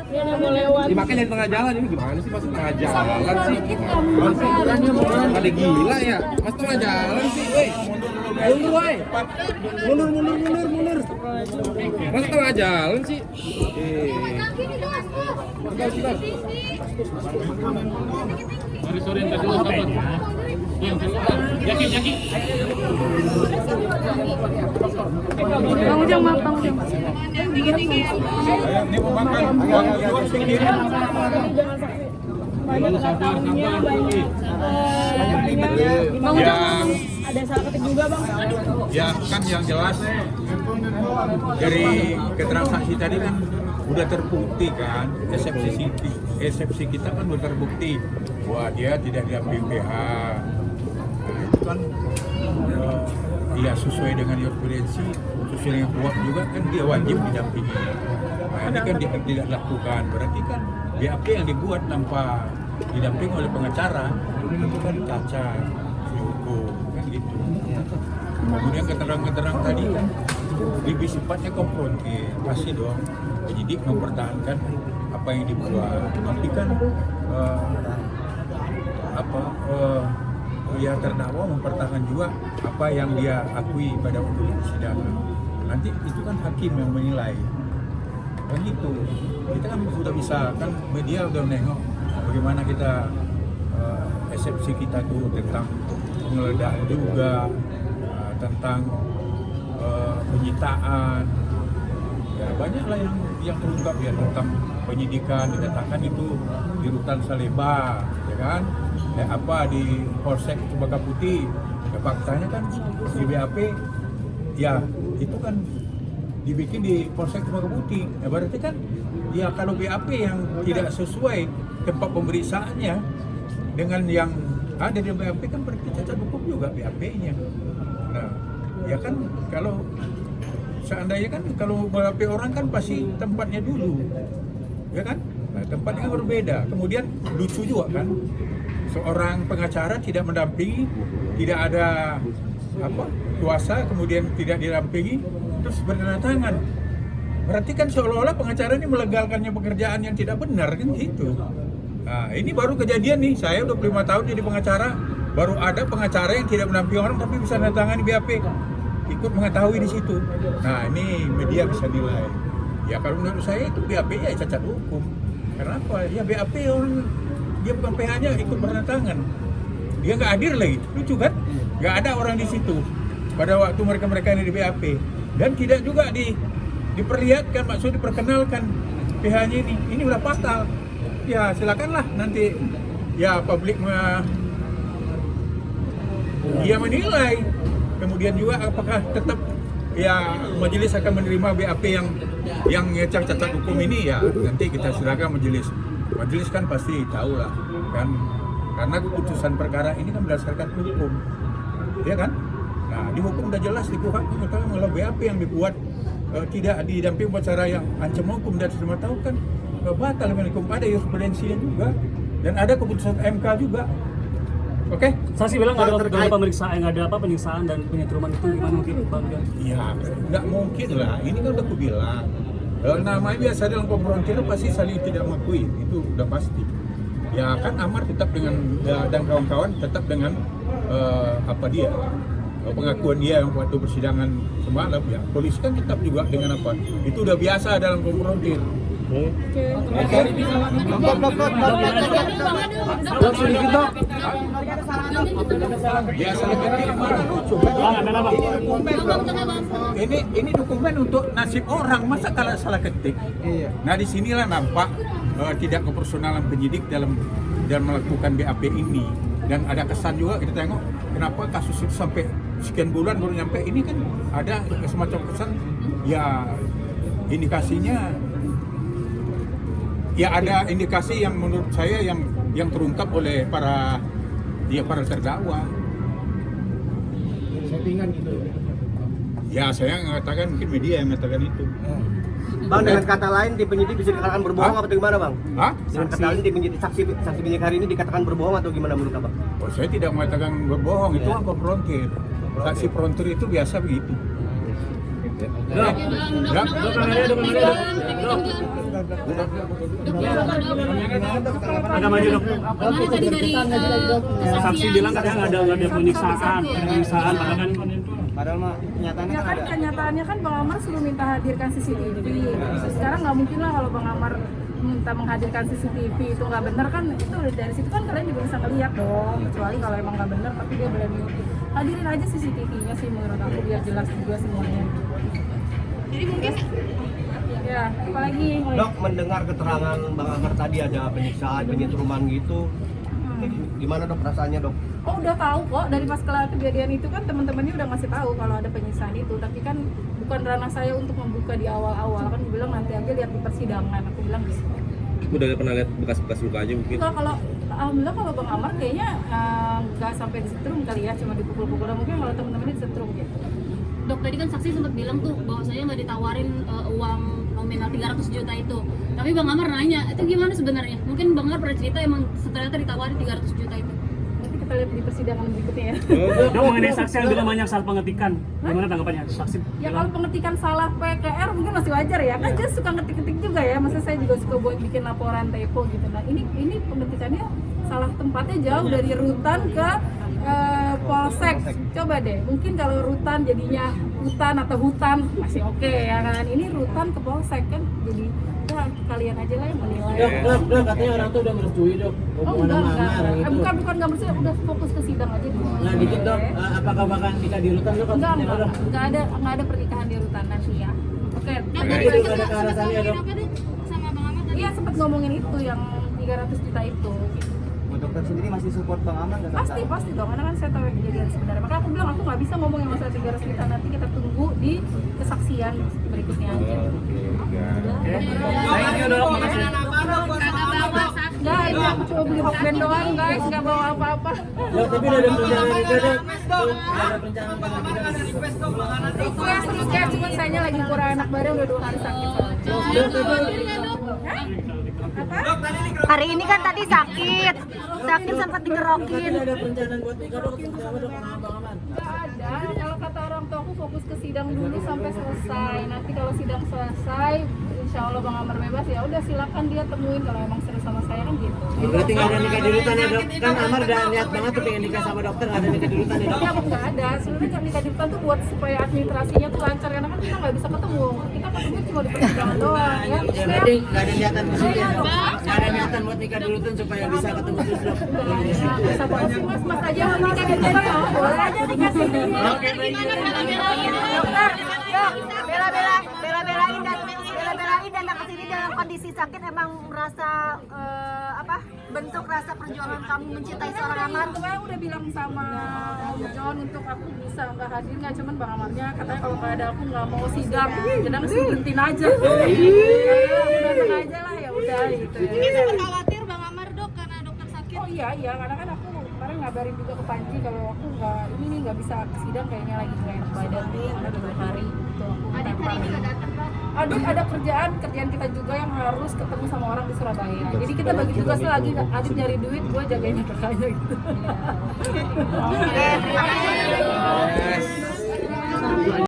Dimakan dari tengah jalan ini gimana sih masuk tengah jalan sih? Ada gila ya? Mas tengah jalan sih, woi. Mundur, woi. Mundur. Mas tengah jalan sih. Sudah. Sorry yang tadi apa? Jaki. Bang Ujang, Bang Ujang. Tinggi. Ini mau makan. Agak pinggir. Banyak tamunya, banyak Bang Ujang, ada salah ketik juga Bang. Ya kan yang jelas dari keterangan saksi tadi kan udah terbukti kan, eksepsi kita kan udah terbukti bahwa dia tidak diambil PH. Nah, itu kan ya sesuai dengan jurisprudensi, sesuai dengan kuhap juga kan dia wajib didampingi. Nah ini kan tidak dilakukan, berarti kan BAP yang dibuat tanpa didampingi oleh pengacara itu kan cacat hukum kan gitu. Kemudian keterangan tadi kan lebih sifatnya konfrontir, pasti dong penyidik mempertahankan apa yang dibuat, tapi kan ya terdakwa mempertahankan juga apa yang dia akui pada waktu persidangan. Nanti itu kan hakim yang menilai. Kan gitu. Kita kan sudah bisa, kan media udah nengok bagaimana kita eksepsi kita tuh tentang penggeledahan juga, tentang penyitaan. Ya banyak lah yang terungkap ya tentang penyidikan, dikatakan itu di rutan Salemba, ya kan? Di Polsek Cempaka Putih. Ya, faktanya kan di BAP ya itu kan dibikin di Polsek Cempaka Putih. Ya berarti kan ya kalau BAP yang tidak sesuai tempat pemeriksaannya dengan yang ada di BAP kan berarti cacat hukum juga BAP-nya. Nah, ya kan kalau seandainya kan kalau BAP orang kan pasti tempatnya dulu. Ya kan? Nah, tempatnya berbeda. Kemudian lucu juga kan, seorang pengacara tidak mendampingi, tidak ada kuasa, kemudian tidak didampingi, terus bertangan. Berarti kan seolah-olah pengacara ini melegalkannya pekerjaan yang tidak benar kan gitu. Nah, ini baru kejadian nih. Saya 25 tahun jadi pengacara, baru ada pengacara yang tidak mendampingi orang tapi bisa menandatangani BAP, ikut mengetahui di situ. Nah, ini media bisa nilai. Ya kalau menurut saya itu BAP ya cacat hukum. Kenapa? Ya BAP orang dia bukan PH-nya ikut bertangan. Dia nggak hadir lagi. Lucu kan? Nggak ada orang di situ pada waktu mereka ini di BAP. Dan tidak juga diperlihatkan, maksud diperkenalkan PH-nya ini. Ini udah fatal. Ya silakanlah nanti ya publik dia menilai. Kemudian juga apakah tetap ya majelis akan menerima BAP yang cacat hukum ini, ya nanti kita silakan majelis kan pasti tahu lah kan, karena keputusan perkara ini kan berdasarkan hukum, ya kan. Nah di hukum udah jelas di KUHP mengatakan kalau BAP yang dibuat tidak didampingi upacara yang ancam hukum dan semua tahu kan batal dengan hukum, ada jurisprudensinya juga dan ada keputusan MK juga. Oke. Saksi bilang ada pemeriksaan, ada penyiksaan dan penyetruman itu gimana mungkin Bang? Iya, nggak mungkin lah. Ini kan udah aku bilang. Namanya biasa dalam konfrontir pasti saling tidak mengakui, itu udah pasti. Ya kan Amar tetap dengan dan kawan-kawan tetap dengan pengakuan dia yang waktu persidangan semalam ya. Polisi kan tetap juga dengan apa? Itu udah biasa dalam konfrontir. Ini dokumen untuk nasib orang, masa kalau salah ketik. Nah disinilah nampak tidak keprofesionalan penyidik dalam melakukan BAP ini, dan ada kesan juga kita tengok kenapa kasus itu sampai sekian bulan baru nyampe. Ini kan ada semacam kesan ya indikasinya. Ya ada indikasi yang menurut saya yang terungkap oleh para terdakwa. Settingan gitu. Ya saya mengatakan, mungkin media yang mengatakan itu. Bang, dengan kata lain tim penyidik bisa dikatakan berbohong atau gimana bang? Hah? Dengan kata lain tim penyidik saksi penyidik hari ini dikatakan berbohong atau gimana menurut abang? Oh, saya tidak mengatakan berbohong, itu kan konfrontir. Saksi frontir itu biasa begitu. Dok, dok, Agak maju dok. Kemarin tadi dari Saksi bilang katanya nggak ada penyiksaan, padahal kan Padahal mah kenyataannya Ya kan kan ada. kenyataannya kan Bang Amar suruh minta hadirkan CCTV. Sekarang nggak mungkin lah kalau Bang Amar minta menghadirkan CCTV itu nggak benar kan, itu dari situ kan kalian juga bisa ngeliat dong, kecuali kalau emang nggak benar tapi dia berani hadirin aja CCTV-nya sih menurut aku biar jelas juga semuanya. Jadi mungkin Ya, apalagi Dok, mendengar keterangan Bang Amar tadi ada penyiksaan, penyetruman gitu. Gimana dok perasaannya dok? Oh udah tahu kok dari pas kejadian itu kan teman-temannya udah ngasih tahu kalau ada penyiksaan itu, tapi kan bukan ranah saya untuk membuka di awal-awal, kan bilang nanti aja lihat di persidangan, aku bilang gitu. Udah pernah lihat bekas-bekas lukanya mungkin. Enggak, kalau alhamdulillah kalau Bang Amar kayaknya nggak sampai disetrum kali ya, cuma dipukul-pukul. Mungkin kalau teman-temannya disetrum gitu. Dok tadi kan saksi sempat bilang tuh bahwa saya nggak ditawarin uang nominal 300 juta itu. Tapi Bang Amar nanya, itu gimana sebenarnya? Mungkin Bang Amar pernah cerita emang ternyata ditawarin 300 juta itu. Nanti kita lihat di persidangan berikutnya ya. dok mengenai saksi yang bilang banyak salah pengetikan, gimana tanggapannya saksi? Ya kalau pengetikan salah PKR mungkin masih wajar ya, kan dia suka ngetik-ngetik juga ya, maksudnya saya juga suka buat bikin laporan typo gitu. Nah ini pengetikannya salah tempatnya jauh dari rutan ke polsek. Coba deh, mungkin kalau rutan jadinya hutan atau hutan masih oke ya kan, ini rutan ke polsek kan, jadi ya kalian aja lah yang menilai. Dok, katanya orang tuh udah merestui dok. Oh enggak, bukan nggak bersih, udah fokus ke sidang aja dulu. Nah dikit dok, apakah bakal nikah di rutan dok? Enggak ada pernikahan di rutan nanti ya. Oke. Itu ada ke arah sana ya dok. Apa deh sama Bang Amar tadi? Iya sempat ngomongin itu yang 300 juta itu. Dokter sendiri masih support Bang Amar nggak? Pasti dong, karena kan saya tahu kejadian sebenarnya. Makanya aku bilang aku nggak bisa ngomong yang masalah 300 juta, nanti kita tunggu di kesaksian berikutnya aja. Thank you dok, makasih. Enggak, ini aku cuma beli hotband doang guys, nggak bawa apa-apa. Dok, tapi udah ada rencana nikah dok. Udah ada rencana Request, cuma sayanya lagi kurang enak badan, udah 2 hari sakit. Hah? Apa? Hari ini kan tadi sakit sempat dikerokin. ada rencana buat nikah dok? Sama dok sama Bang Amar. Nggak ada, kalau kata orang tua aku fokus ke sidang dulu sampai selesai. Nanti kalau sidang selesai, insya Allah Bang Amar bebas ya udah silakan dia temuin kalau emang seru sama saya kan gitu. Berarti nggak ada nikah di rutan ya dok? Kan Amar udah niat banget tuh pengen nikah sama dokter, nggak ada nikah di rutan ya dok? Tapi aku nggak ada, sebenarnya kalau nikah di rutan tuh buat supaya administrasinya tuh lancar, karena kan kita nggak bisa ketemu, kita ketemu cuma di persidangan doang ya. Ya berarti nggak ada niatan ke situ ya dok? Nggak ada niatan buat nikah di rutan supaya bisa ketemu terus dok? Bisa banget sih mas aja mau nikah di rutan mau boleh aja nikah sini. Oke, baik. Dokter, bela-belain datang ke sini dalam kondisi sakit, emang merasa bentuk rasa perjuangan kamu mencintai seorang Amar. Kemarin udah bilang sama Om John untuk aku bisa nggak hadir, nggak cuman Bang Amarnya katanya kalau nggak ada aku nggak mau sidang, jadi sih berhentiin aja. Berhentiin aja lah ya udah gitu. Mungkin sempat khawatir Bang Amar dok karena dokter sakit. Oh iya karena kan aku kemarin ngabarin juga ke Panji kalau aku nggak bisa ke sidang, kayaknya lagi nggak enak badan nih, ada 2 hari gitu. Adit hari ini nggak datang Pak. Adit ada kerjaan kita juga yang harus ketemu sama orang di Surabaya. Jadi kita bagi tugas lagi, Adit nyari duit, gue jagain kakaknya gitu. Terima kasih.